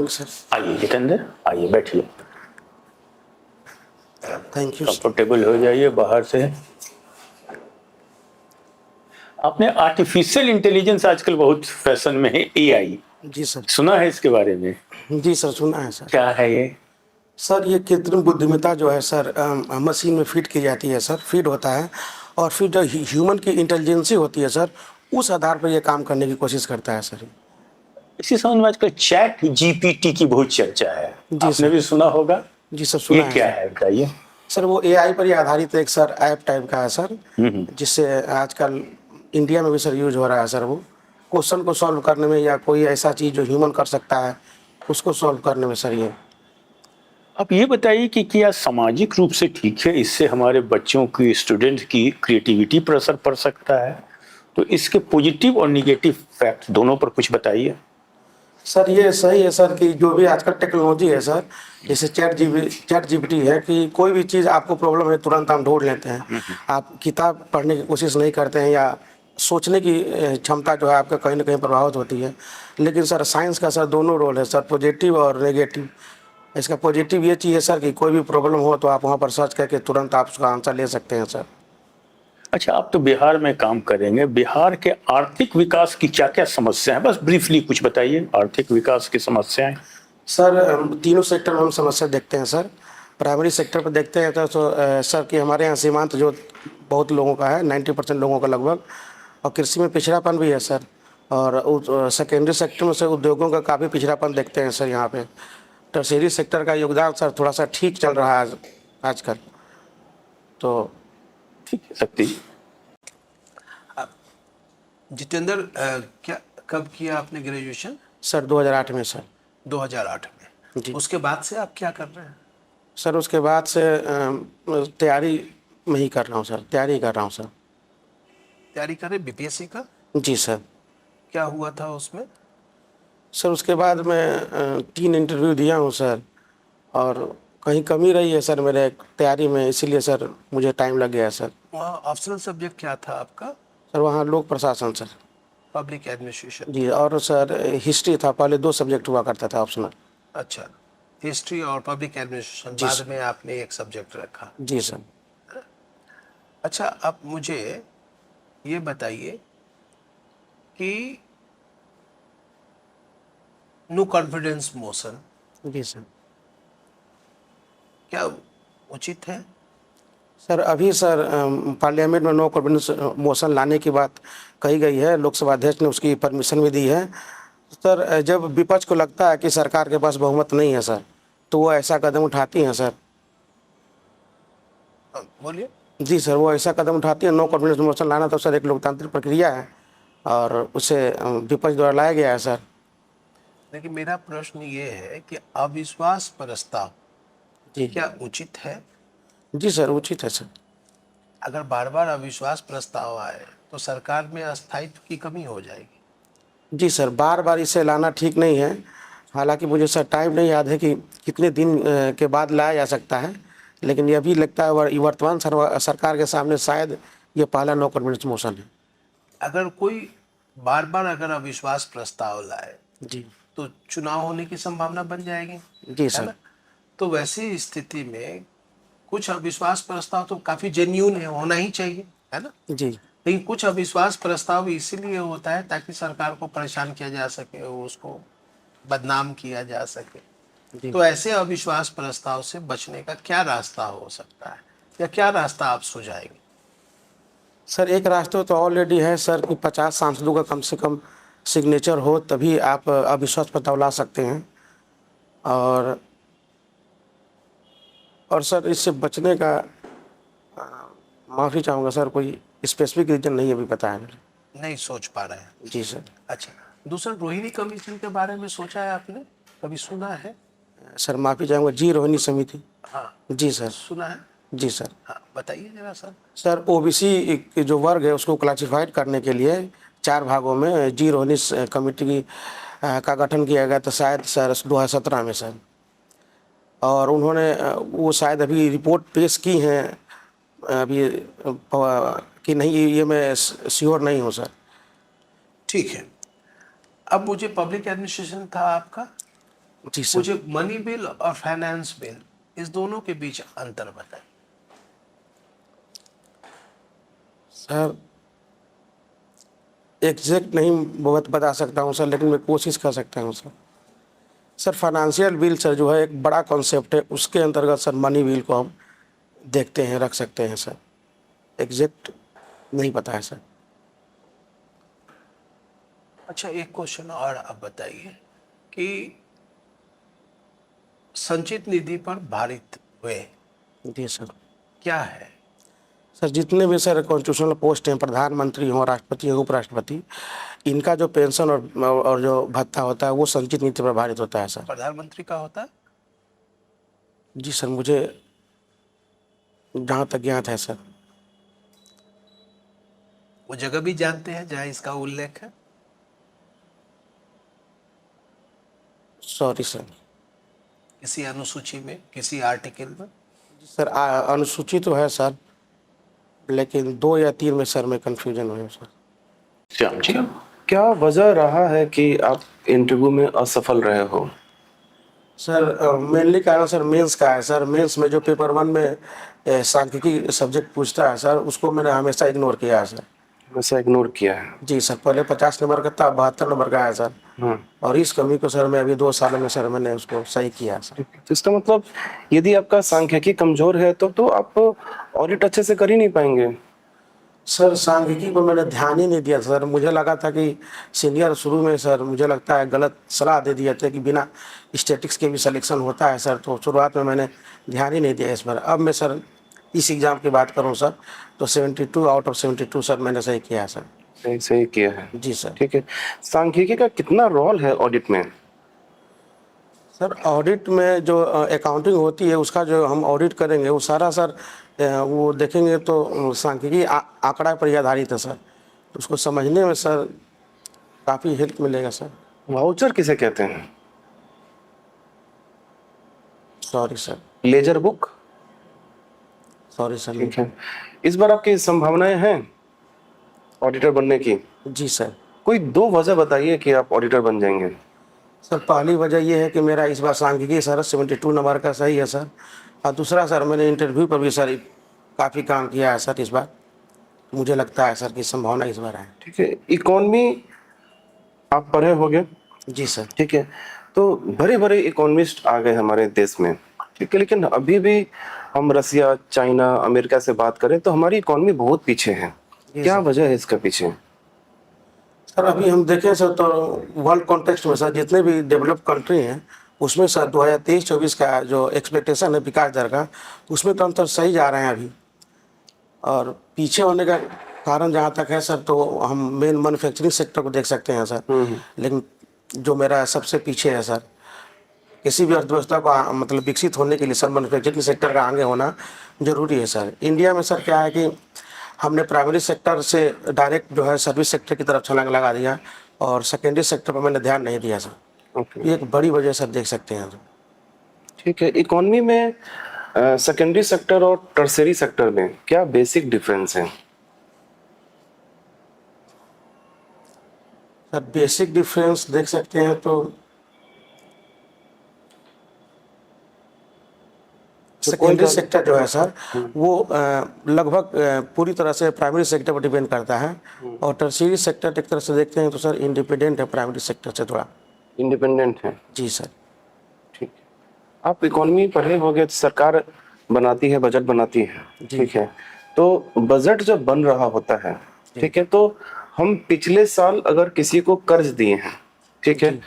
Morning sir. आइए जितेंद्र, आइए बैठिए, थैंक यू। कंफर्टेबल हो जाइए। बाहर से आपने आर्टिफिशियल इंटेलिजेंस आजकल बहुत फैशन में है, एआई, जी सर। सुना है इसके बारे में? जी सर, सुना है सर। क्या है ये? सर ये कृत्रिम बुद्धिमत्ता जो है सर, मशीन में फिट की जाती है सर, फीड होता है, और फिर जो ह्यूमन की इंटेलिजेंसी होती है सर, उस आधार पर ये काम करने की कोशिश करता है सर। इसी समझ में आजकल चैट जीपीटी की बहुत चर्चा है, जी आपने सर। भी सुना होगा। जी सर, ये सुना है क्या सर। है बताइए। सर वो एआई पर ही आधारित एक सर ऐप टाइप का है सर, जिससे आजकल इंडिया में भी सर यूज हो रहा है सर। वो क्वेश्चन को सॉल्व करने में, या कोई ऐसा चीज़ जो ह्यूमन कर सकता है उसको सॉल्व करने में सर ये। आप ये बताइए कि क्या सामाजिक रूप से ठीक है, इससे हमारे बच्चों की, स्टूडेंट की क्रिएटिविटी पर असर पड़ सकता है? तो इसके पॉजिटिव और निगेटिव फैक्ट दोनों पर कुछ बताइए। सर ये सही है सर कि जो भी आजकल टेक्नोलॉजी है सर, जैसे चैट जीपीटी है, कि कोई भी चीज़ आपको प्रॉब्लम है तुरंत हम ढूंढ लेते हैं। आप किताब पढ़ने की कोशिश नहीं करते हैं, या सोचने की क्षमता जो है आपका कहीं ना कहीं प्रभावित होती है। लेकिन सर साइंस का सर दोनों रोल है सर, पॉजिटिव और नेगेटिव। इसका पॉजिटिव ये चीज़ है सर कि कोई भी प्रॉब्लम हो तो आप वहाँ पर सर्च करके तुरंत आप उसका आंसर ले सकते हैं सर। अच्छा, आप तो बिहार में काम करेंगे, बिहार के आर्थिक विकास की क्या क्या समस्या है, बस ब्रीफली कुछ बताइए। आर्थिक विकास की समस्याएं सर तीनों सेक्टर में हम समस्या देखते हैं सर। प्राइमरी सेक्टर पर देखते हैं तो सर कि हमारे यहाँ सीमांत जो बहुत लोगों का है, 90% लोगों का लगभग, और कृषि में पिछड़ापन भी है सर। और सेकेंडरी सेक्टर में से उद्योगों का काफ़ी पिछड़ापन देखते हैं सर यहाँ पे। टर्शियरी सेक्टर का योगदान सर थोड़ा सा ठीक चल रहा है आजकल। तो ठीक है सकती। जितेंद्र, क्या कब किया आपने ग्रेजुएशन? सर 2008 में सर। 2008 में। जी उसके बाद से आप क्या कर रहे हैं? सर, उसके बाद से तैयारी में ही कर रहा हूँ सर, तैयारी कर रहा हूँ सर। तैयारी कर रहे बीपीएससी का? जी सर। क्या हुआ था उसमें? सर उसके बाद मैं 3 इंटरव्यू दिया हूँ सर, और कहीं कमी रही है सर मेरे तैयारी में, इसीलिए सर मुझे टाइम लग गया सर। वहाँ ऑप्शनल सब्जेक्ट क्या था आपका? सर वहाँ लोक प्रशासन सर। Public administration. जी, और सर हिस्ट्री था, पहले 2 सब्जेक्ट हुआ करता था ऑप्शनल। अच्छा, हिस्ट्री और पब्लिक एडमिनिस्ट्रेशन जी बाद सर। में आपने एक सब्जेक्ट रखा। जी सर। अच्छा, अब मुझे ये बताइए कि नो कॉन्फिडेंस मोशन जी सर। क्या उचित है? सर अभी सर पार्लियामेंट में नो कॉन्फिडेंस मोशन लाने की बात कही गई है, लोकसभा अध्यक्ष ने उसकी परमिशन भी दी है। सर जब विपक्ष को लगता है कि सरकार के पास बहुमत नहीं है सर, तो वो ऐसा कदम उठाती हैं सर। बोलिए। जी सर, वो ऐसा कदम उठाती है। नो कॉन्फिडेंस मोशन लाना तो सर एक लोकतांत्रिक प्रक्रिया है, और उसे विपक्ष द्वारा लाया गया है सर। लेकिन मेरा प्रश्न ये है कि अविश्वास प्रस्ताव जी। क्या उचित है? जी सर, उचित है सर। अगर बार बार अविश्वास प्रस्ताव आए तो सरकार में अस्थायित्व की कमी हो जाएगी। जी सर, बार बार इसे लाना ठीक नहीं है। हालांकि मुझे सर टाइम नहीं याद है कि कितने दिन के बाद लाया जा सकता है, लेकिन यह भी लगता है वर्तमान सरकार के सामने शायद ये पहला नो कॉन्फिडेंस मोशन है। अगर कोई बार बार अगर अविश्वास प्रस्ताव लाए जी। तो चुनाव होने की संभावना बन जाएगी, जी है सर। ना? तो वैसी स्थिति में कुछ अविश्वास प्रस्ताव तो काफी जेन्यून है, होना ही चाहिए, है ना? जी। लेकिन कुछ अविश्वास प्रस्ताव इसीलिए होता है ताकि सरकार को परेशान किया जा सके, उसको बदनाम किया जा सके। जी। तो ऐसे अविश्वास प्रस्ताव से बचने का क्या रास्ता हो सकता है, या क्या रास्ता आप सुझाएंगे? सर एक रास्ता तो ऑलरेडी है सर कि 50 सांसदों का कम से कम सिग्नेचर हो, तभी आप अविश्वास प्रस्ताव ला सकते हैं। और सर इससे बचने का माफ़ी चाहूँगा सर, कोई स्पेसिफिक रीजन नहीं अभी पता है मुझे। नहीं सोच पा रहे हैं? जी सर। अच्छा, दूसरा रोहिणी कमीशन के बारे में सोचा है आपने? कभी सुना है? सर माफ़ी चाहूँगा, जी रोहिणी समिति। हाँ, जी सर। सुना है। जी सर। हाँ, बताइए जरा सर। सर ओबीसी के जो वर्ग है उसको क्लासिफाइड करने के लिए 4 भागों में जी रोहिणी कमेटी का गठन किया गया था शायद सर 2017 में सर। और उन्होंने वो शायद अभी रिपोर्ट पेश की हैं अभी, कि नहीं, ये मैं श्योर नहीं हूँ सर। ठीक है। अब मुझे पब्लिक एडमिनिस्ट्रेशन था आपका? जी सर। मुझे मनी बिल और फाइनेंस बिल, इस दोनों के बीच अंतर बताएं। सर एग्जैक्ट नहीं बहुत बता सकता हूँ सर, लेकिन मैं कोशिश कर सकता हूँ sir. Sir financial bill sir जो है एक बड़ा कॉन्सेप्ट है, उसके अंतर्गत सर मनी बिल को हम देखते हैं, रख सकते हैं सर। एग्जैक्ट नहीं पता है सर। अच्छा, एक क्वेश्चन और आप बताइए कि संचित निधि पर भारित हुए जी सर। क्या है? सर जितने भी सर कॉन्स्टिट्यूशनल पोस्ट हैं, प्रधानमंत्री हों, राष्ट्रपति हों, उपराष्ट्रपति, इनका जो पेंशन और जो भत्ता होता है वो संचित नीति पर आधारित होता है सर। प्रधानमंत्री का होता है? जी सर, मुझे जहाँ तक ज्ञात है सर। वो जगह भी जानते हैं जहां इसका उल्लेख है? Sorry sir. किसी अनुसूची में, किसी आर्टिकल में? सर अनुसूची तो है सर, लेकिन 2 या 3 में सर मैं कंफ्यूजन हुआ सर। श्याम जी। क्या वजह रहा है कि आप इंटरव्यू में असफल रहे हो? सर मेनली कारण सर मेंस का है सर। मेंस में जो पेपर 1 में सांख्यिकी सब्जेक्ट पूछता है सर, उसको मैंने हमेशा इग्नोर किया है सर। वैसा इग्नोर किया है? जी सर, पहले 50 नंबर का था, 72 नंबर का है सर। और इस कमी को सर मैं अभी 2 साल में सर मैंने उसको सही किया है सर। तो इसका मतलब यदि आपका सांख्यिकी कमजोर है तो आप ऑडिट अच्छे से कर ही नहीं पाएंगे। सर सांख्यिकी पर मैंने ध्यान ही नहीं दिया सर। मुझे लगा था कि सीनियर शुरू में सर मुझे लगता है गलत सलाह दे दिया था कि बिना स्टैटिक्स के भी सिलेक्शन होता है सर, तो शुरुआत में मैंने ध्यान ही नहीं दिया इस पर। अब मैं सर इस एग्ज़ाम की बात करूं सर तो 72 आउट ऑफ 72 सर मैंने सही किया है सर। सही सही किया है। जी सर। ठीक है, सांख्यिकी का कितना रोल है ऑडिट में? सर ऑडिट में जो अकाउंटिंग होती है उसका जो हम ऑडिट करेंगे वो सारा सर वो देखेंगे तो सांख्यिकी आंकड़ा पर ही आधारित है सर। तो उसको समझने में सर काफ़ी हेल्प मिलेगा सर। वाउचर किसे कहते हैं? Sorry sir. Laser book? Sorry sir. ठीक है, इस बार आपकी संभावनाएं हैं ऑडिटर बनने की? जी सर। कोई 2 वजह बताइए कि आप ऑडिटर बन जाएंगे। सर पहली वजह ये है कि मेरा इस बार सांख्यिकी सर 72 नंबर का सही है सर। और दूसरा सर मैंने इंटरव्यू पर भी सर काफ़ी काम किया है सर इस बार। मुझे लगता है सर कि संभावना इस बार है। ठीक है, इकोनॉमी आप पढ़े होंगे? जी सर। ठीक है, तो बड़े बड़े इकोनॉमिस्ट आ गए हमारे देश में, ठीक है, लेकिन अभी भी हम रसिया, चाइना, अमेरिका से बात करें तो हमारी इकोनॉमी बहुत पीछे है। क्या वजह है इसका पीछे? सर अभी हम देखें सर तो वर्ल्ड कॉन्टेक्स्ट में सर जितने भी डेवलप्ड कंट्री हैं उसमें सर 2023-24 का जो एक्सपेक्टेशन है विकास दर का, उसमें तो हम तो सही जा रहे हैं अभी। और पीछे होने का कारण जहाँ तक है सर तो हम मेन मैन्युफैक्चरिंग सेक्टर को देख सकते हैं सर। लेकिन जो मेरा सबसे पीछे है सर, किसी भी अर्थव्यवस्था को मतलब विकसित होने के लिए सर मैन्युफैक्चरिंग सेक्टर का आगे होना जरूरी है सर। इंडिया में सर क्या है कि हमने प्राइमरी सेक्टर से डायरेक्ट जो है सर्विस सेक्टर की तरफ छलांग लगा दिया और सेकेंडरी सेक्टर पर मैंने ध्यान नहीं दिया सर। ये एक बड़ी वजह सर देख सकते हैं। ठीक है, इकोनॉमी में सेकेंडरी सेक्टर और टर्सरी सेक्टर में क्या बेसिक डिफरेंस है? सर बेसिक डिफरेंस देख सकते हैं तो सेकेंडरी सेक्टर जो है सर वो लगभग पूरी तरह से प्राइमरी सेक्टर पर डिपेंड करता है। और टर्शियरी सेक्टर एक तरह से देखते हैं तो सर इंडिपेंडेंट है प्राइमरी सेक्टर से थोड़ा। इंडिपेंडेंट है? जी सर। ठीक है, आप इकोनॉमी पढ़े होंगे, तो सरकार बनाती है, बजट बनाती है, ठीक है, तो बजट जब बन रहा होता है, ठीक है, तो हम पिछले साल अगर किसी को कर्ज दिए हैं, ठीक है,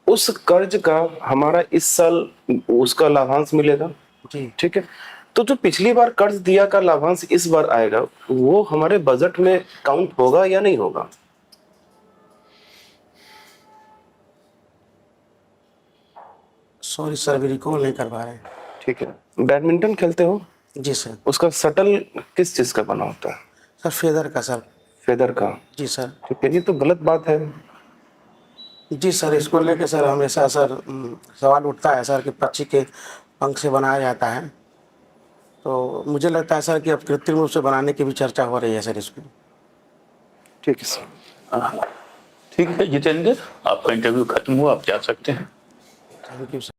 उस कर्ज का हमारा इस साल उसका लाभांश मिलेगा, ठीक है, तो जो पिछली बार कर्ज दिया का लाभांश इस बार आएगा वो हमारे बजट में काउंट होगा या नहीं होगा? सॉरी सर, अभी रिकॉल नहीं कर पा रहे। ठीक है, बैडमिंटन खेलते हो? जी सर। उसका शटल किस चीज का बना होता है? सर फेदर का सर। फेदर का? जी सर। ठीक है, ये तो गलत बात है। जी सर, इसको लेके सर हमेशा सर सवाल उठता है सर कि पक्षी के पंख से बनाया जाता है। तो मुझे लगता है सर कि अब कृत्रिम रूप से बनाने की भी चर्चा हो रही है सर इसको। ठीक है सर। ठीक है जितेंद्र, आपका इंटरव्यू खत्म हुआ, आप जा सकते हैं। Thank you sir.